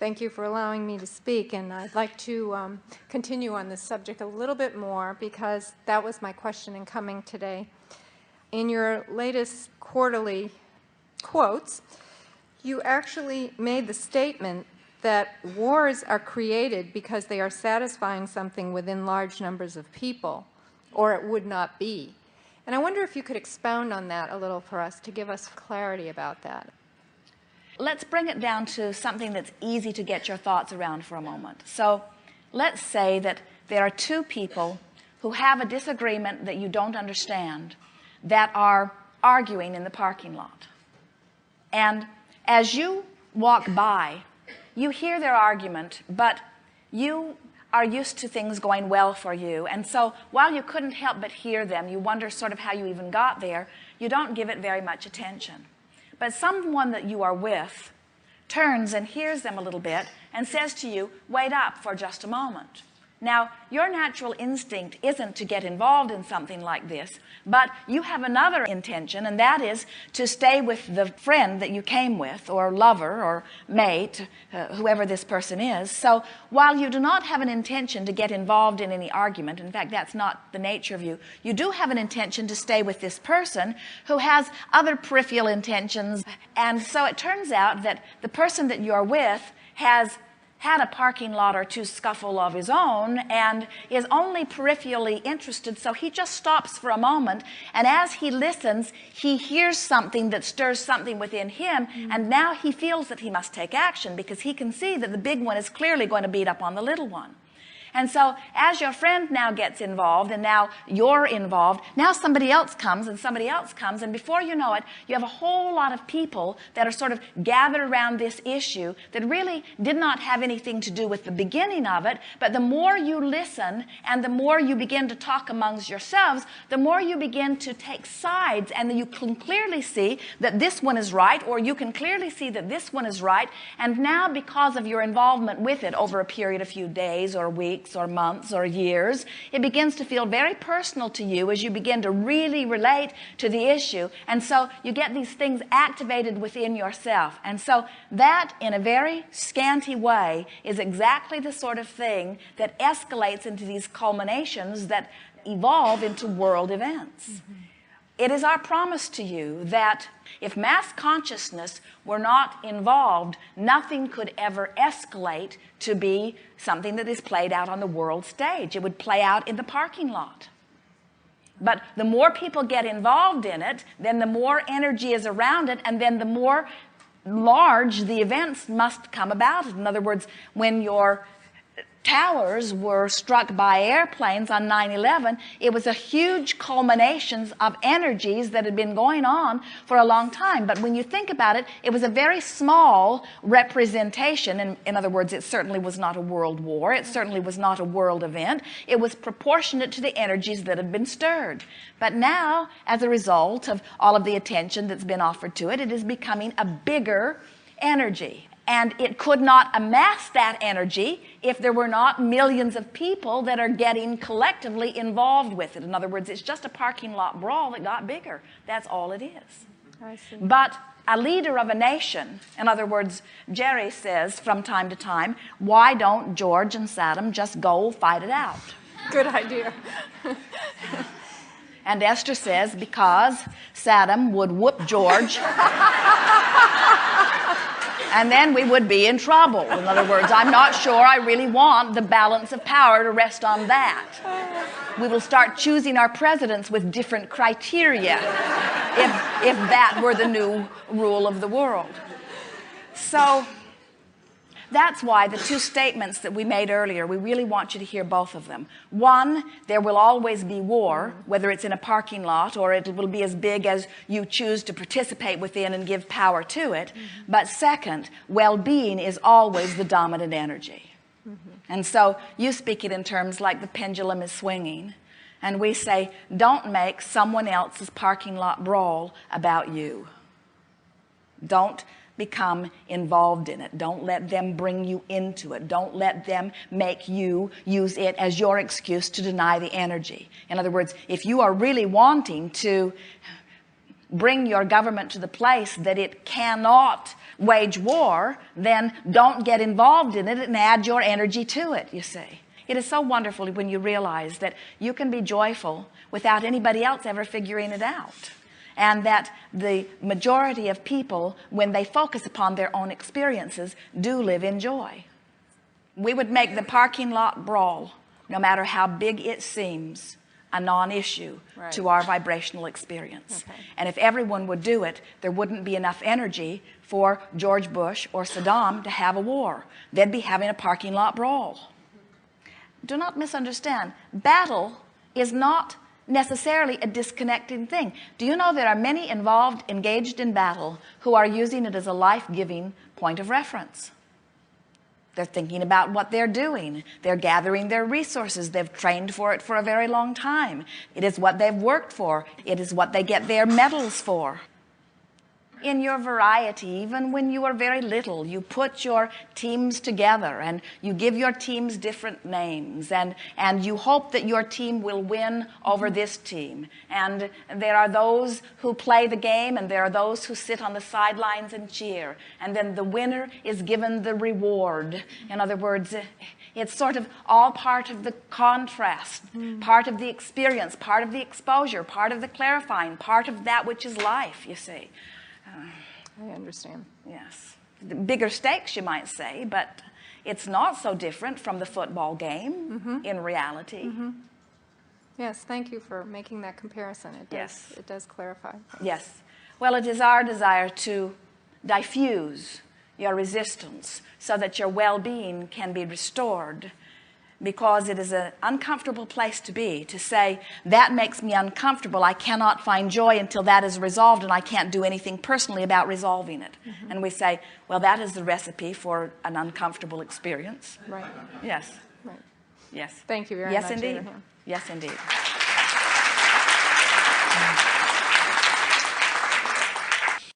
Thank you for allowing me to speak, and I'd like to continue on this subject a little bit more because that was my question in coming today. In your latest quarterly quotes, you actually made the statement that wars are created because they are satisfying something within large numbers of people, or it would not be. And I wonder if you could expound on that a little for us to give us clarity about that. Let's bring it down to something that's easy to get your thoughts around for a moment. So let's say that there are two people who have a disagreement that you don't understand that are arguing in the parking lot. And as you walk by, you hear their argument, but you are used to things going well for you. And so while you couldn't help but hear them, you wonder sort of how you even got there, you don't give it very much attention. But someone that you are with turns and hears them a little bit and says to you, wait up for just a moment. Now, your natural instinct isn't to get involved in something like this, but you have another intention, and that is to stay with the friend that you came with, or lover, or mate, whoever this person is. So while you do not have an intention to get involved in any argument, in fact, that's not the nature of you, you do have an intention to stay with this person who has other peripheral intentions. And so it turns out that the person that you're with has had a parking lot or two scuffle of his own and is only peripherally interested, so he just stops for a moment, and as he listens, he hears something that stirs something within him, and now he feels that he must take action because he can see that the big one is clearly going to beat up on the little one. And so as your friend now gets involved and now you're involved, now somebody else comes and somebody else comes, and before you know it, you have a whole lot of people that are sort of gathered around this issue that really did not have anything to do with the beginning of it, but the more you listen and the more you begin to talk amongst yourselves, the more you begin to take sides, and you can clearly see that this one is right, or you can clearly see that this one is right, and now because of your involvement with it over a period of a few days or weeks or months or years, it begins to feel very personal to you as you begin to really relate to the issue. And so you get these things activated within yourself. And so that, in a very scanty way, is exactly the sort of thing that escalates into these culminations that evolve into world events. Mm-hmm. It is our promise to you that if mass consciousness were not involved, nothing could ever escalate to be something that is played out on the world stage. It would play out in the parking lot. But the more people get involved in it, then the more energy is around it, and then the more large the events must come about. In other words, when your towers were struck by airplanes on 9/11, it was a huge culmination of energies that had been going on for a long time. But when you think about it, it was a very small representation. And in other words, it certainly was not a world war. It certainly was not a world event. It was proportionate to the energies that had been stirred. But now, as a result of all of the attention that's been offered to it, it is becoming a bigger energy. And it could not amass that energy if there were not millions of people that are getting collectively involved with it. In other words, it's just a parking lot brawl that got bigger. That's all it is. I see. But a leader of a nation, in other words, Jerry says from time to time, why don't George and Saddam just go fight it out? Good idea. And Esther says, because Saddam would whoop George, and then we would be in trouble. In other words, I'm not sure I really want the balance of power to rest on that. We will start choosing our presidents with different criteria if that were the new rule of the world. So that's why the two statements that we made earlier, we really want you to hear both of them. One, there will always be war, whether it's in a parking lot or it will be as big as you choose to participate within and give power to it. Mm-hmm. But second, well-being is always the dominant energy. Mm-hmm. And so you speak it in terms like the pendulum is swinging. And we say, don't make someone else's parking lot brawl about you. Don't become involved in it. Don't let them bring you into it. Don't let them make you use it as your excuse to deny the energy. In other words, if you are really wanting to bring your government to the place that it cannot wage war, then don't get involved in it and add your energy to it, you see. It is so wonderful when you realize that you can be joyful without anybody else ever figuring it out. And that the majority of people, when they focus upon their own experiences, do live in joy. We would make the parking lot brawl, no matter how big it seems, a non-issue to our vibrational experience. Okay. And if everyone would do it, there wouldn't be enough energy for George Bush or Saddam to have a war. They'd be having a parking lot brawl. Do not misunderstand. Battle is not necessarily a disconnecting thing. Do you know there are many involved, engaged in battle, who are using it as a life-giving point of reference? They're thinking about what they're doing. They're gathering their resources. They've trained for it for a very long time. It is what they've worked for. It is what they get their medals for. In your variety, even when you are very little, you put your teams together and you give your teams different names, and you hope that your team will win over this team. And there are those who play the game, and there are those who sit on the sidelines and cheer. And then the winner is given the reward. In other words, it's sort of all part of the contrast, part of the experience, part of the exposure, part of the clarifying, part of that which is life, you see. I understand. Yes. The bigger stakes, you might say, but it's not so different from the football game in reality. Yes, thank you for making that comparison. It does clarify. Yes. Well, it is our desire to diffuse your resistance so that your well-being can be restored, because it is an uncomfortable place to be, to say, that makes me uncomfortable. I cannot find joy until that is resolved, and I can't do anything personally about resolving it. And we say, well, that is the recipe for an uncomfortable experience. Right. Yes. Right. Yes. Thank you very much. Yes, indeed. Yes, indeed.